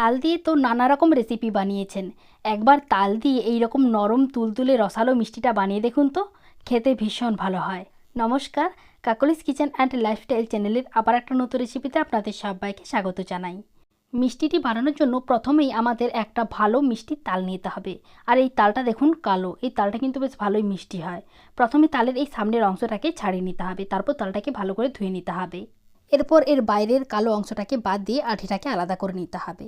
তাল দিয়ে তো নানা রকম রেসিপি বানিয়েছেন, একবার তাল দিয়ে এই রকম নরম তুলতুলে রসালো মিষ্টিটা বানিয়ে দেখুন তো, খেতে ভীষণ ভালো হয়। নমস্কার, কাকলিস কিচেন অ্যান্ড লাইফস্টাইল চ্যানেলের আবার একটা নতুন রেসিপিতে আপনাদের সবাইকে স্বাগত জানাই। মিষ্টিটি বানানোর জন্য প্রথমেই আমাদের একটা ভালো মিষ্টির তাল নিতে হবে। আর এই তালটা দেখুন কালো, এই তালটা কিন্তু বেশ ভালোই মিষ্টি হয়। প্রথমে তালের এই সামনের অংশটাকে ছাড়িয়ে নিতে হবে, তারপর তালটাকে ভালো করে ধুয়ে নিতে হবে। এরপর এর বাইরের কালো অংশটাকে বাদ দিয়ে আঠিটাকে আলাদা করে নিতে হবে।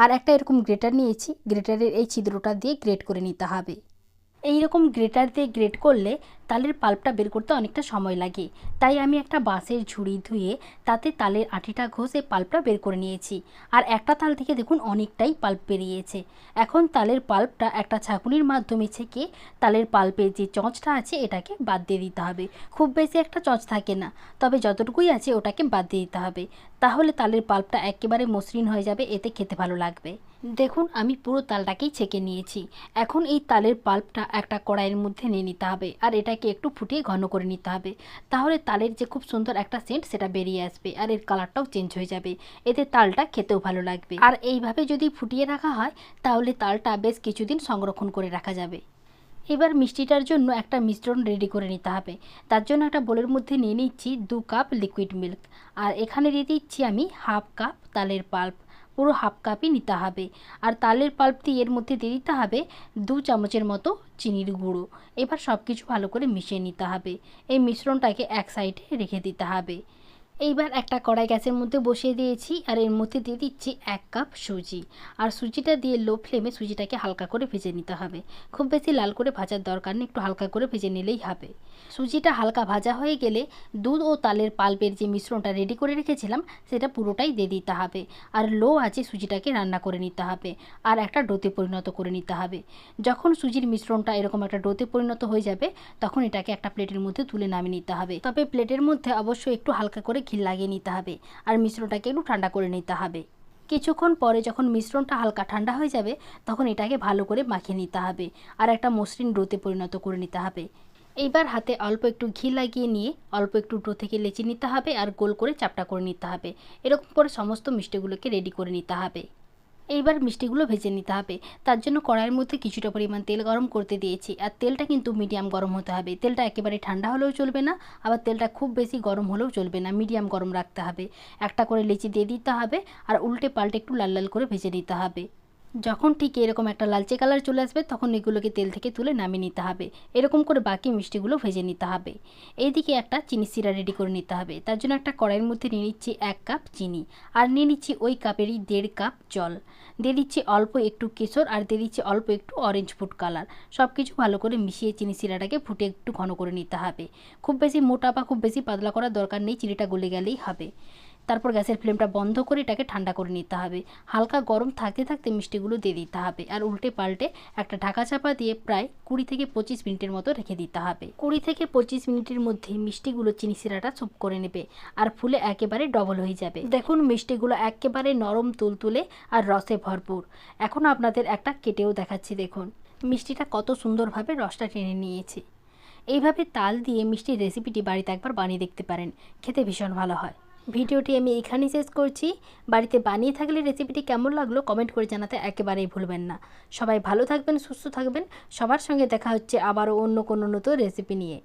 আর একটা এরকম গ্রেটার নিয়েছি, গ্রেটারের এই ছিদ্রটা দিয়ে গ্রেট করে নিতে হবে। এই রকম গ্রেটার দিয়ে গ্রেট করলে তালের পাল্পটা বের করতে অনেকটা সময় লাগে, তাই আমি একটা বাঁশের ঝুড়ি ধুয়ে তাতে তালের আঠিটা ঘষে পাল্পটা বের করে নিয়েছি। আর একটা তাল থেকে দেখুন অনেকটাই পাল্প বেরিয়েছে। এখন তালের পাল্পটা একটা ছাঁকুনির মাধ্যমে ছেঁকে তালের পাল্পের যে চঁচটা আছে এটাকে বাদ দিয়ে দিতে হবে। খুব বেশি একটা চঁচ থাকে না, তবে যতটুকুই আছে ওটাকে বাদ দিয়ে দিতে হবে, তাহলে তালের পাল্পটা একেবারে মসৃণ হয়ে যাবে, এতে খেতে ভালো লাগবে। দেখুন আমি পুরো তালটাকেই ছেঁকে নিয়েছি। এখন এই তালের পাল্পটা একটা কড়াইয়ের মধ্যে নিয়ে নিতে হবে আর এটাকে একটু ফুটিয়ে ঘন করে নিতে হবে, তাহলে তালের যে খুব সুন্দর একটা সেন্ট সেটা বেরিয়ে আসবে আর এর কালারটাও চেঞ্জ হয়ে যাবে, এতে তালটা খেতেও ভালো লাগবে। আর এইভাবে যদি ফুটিয়ে রাখা হয় তাহলে তালটা বেশ কিছুদিন সংরক্ষণ করে রাখা যাবে। এবার মিষ্টিটার জন্য একটা মিশ্রণ রেডি করে নিতে হবে। তার জন্য একটা বোলের মধ্যে নিয়ে নিচ্ছি 2 কাপ লিকুইড মিল্ক, আর এখানে দিয়ে দিচ্ছি আমি হাফ কাপ তালের পাল্প, পুরো হাফ কাপই নিতে হবে। আর তালের পাল্প দিয়ে এর মধ্যে দিয়ে দিতে হবে 2 চামচের মতো চিনির গুঁড়ো। এবার সব কিছু ভালো করে মিশিয়ে নিতে হবে। এই মিশ্রণটাকে এক সাইডে রেখে দিতে হবে। এইবার একটা কড়াই গ্যাসের মধ্যে বসিয়ে দিয়েছি আর এর মধ্যে দিয়ে দিচ্ছি 1 কাপ সুজি। আর সুজিটা দিয়ে লো ফ্লেমে সুজিটাকে হালকা করে ভেজে নিতে হবে। খুব বেশি লাল করে ভাজার দরকার নেই, একটু হালকা করে ভেজে নিলেই হবে। সুজিটা হালকা ভাজা হয়ে গেলে দুধ ও তালের পাল্পের যে মিশ্রণটা রেডি করে রেখেছিলাম সেটা পুরোটাই দিয়ে দিতে হবে। আর লো আঁচে সুজিটাকে রান্না করে নিতে হবে আর একটা ডোতে পরিণত করে নিতে হবে। যখন সুজির মিশ্রণটা এরকম একটা ডোতে পরিণত হয়ে যাবে তখন এটাকে একটা প্লেটের মধ্যে তুলে নামিয়ে নিতে হবে। তবে প্লেটের মধ্যে অবশ্যই একটু হালকা করে ঘি লাগিয়ে নিতে হবে আর মিশ্রণটাকে একটু ঠান্ডা করে নিতে হবে। কিছুক্ষণ পরে যখন মিশ্রণটা হালকা ঠান্ডা হয়ে যাবে তখন এটাকে ভালো করে মাখিয়ে নিতে হবে আর একটা মসৃণ ডোতে পরিণত করে নিতে হবে। এইবার হাতে অল্প একটু ঘি লাগিয়ে নিয়ে অল্প একটু ডো থেকে লেচি নিতে হবে আর গোল করে চাপটা করে নিতে হবে। এরকম করে সমস্ত মিষ্টিগুলোকে রেডি করে নিতে হবে। এইবার মিষ্টিগুলো ভেজে নিতে হবে। তার জন্য কড়াইয়ের মধ্যে কিছুটা পরিমাণ তেল গরম করতে দিয়েছি, আর তেলটা কিন্তু মিডিয়াম গরম হতে হবে। তেলটা একেবারে ঠান্ডা হলেও চলবে না, আবার তেলটা খুব বেশি গরম হলেও চলবে না, মিডিয়াম গরম রাখতে হবে। একটা করে লেচি দিয়ে দিতে হবে আর উল্টে পাল্টে একটু লাল লাল করে ভেজে নিতে হবে। যখন ঠিক এরকম একটা লালচে কালার চলে আসবে তখন এগুলোকে তেল থেকে তুলে নামিয়ে নিতে হবে। এরকম করে বাকি মিষ্টিগুলো ভেজে নিতে হবে। এইদিকে একটা চিনি সিরা রেডি করে নিতে হবে। তার জন্য একটা কড়াইয়ের মধ্যে নিয়ে নিচ্ছি 1 কাপ চিনি আর নিয়ে নিচ্ছি ওই কাপেরই 1.5 কাপ জল। দিয়ে দিচ্ছি অল্প একটু কেশর আর দিয়ে দিচ্ছি অল্প একটু অরেঞ্জ ফুড কালার। সব কিছু ভালো করে মিশিয়ে চিনি সিরাটাকে ফুটে একটু ঘন করে নিতে হবে। খুব বেশি মোটা বা খুব বেশি পাতলা করার দরকার নেই, চিনিটা গলে গেলেই হবে। তারপর গ্যাসের ফ্লেমটা বন্ধ করে এটাকে ঠান্ডা করে নিতে হবে। হালকা গরম থাকতে থাকতে মিষ্টিগুলো দিয়ে দিতে হবে আর উল্টে পাল্টে একটা ঢাকা চাপা দিয়ে প্রায় 20 থেকে 25 মিনিটের মতো রেখে দিতে হবে। 20 থেকে 25 মিনিটের মধ্যে মিষ্টিগুলো চিনি সিরাটা চুপ করে নেবে আর ফুলে একেবারে ডবল হয়ে যাবে। দেখুন মিষ্টিগুলো একেবারে নরম তুলতুলে আর রসে ভরপুর। এখন আপনাদের একটা কেটেও দেখাচ্ছি, দেখুন মিষ্টিটা কত সুন্দরভাবে রসটা টেনে নিয়েছে। এইভাবে তাল দিয়ে মিষ্টির রেসিপিটি বাড়িতে একবার বানিয়ে দেখতে পারেন, খেতে ভীষণ ভালো হয়। ভিডিওটি আমি এখানেই শেষ করছি। বাড়িতে বানিয়ে থাকলে রেসিপিটি কেমন লাগলো কমেন্ট করে জানাতে একেবারেই ভুলবেন না। সবাই ভালো থাকবেন, সুস্থ থাকবেন। সবার সঙ্গে দেখা হচ্ছে আবারও অন্য কোনো নতুন রেসিপি নিয়ে।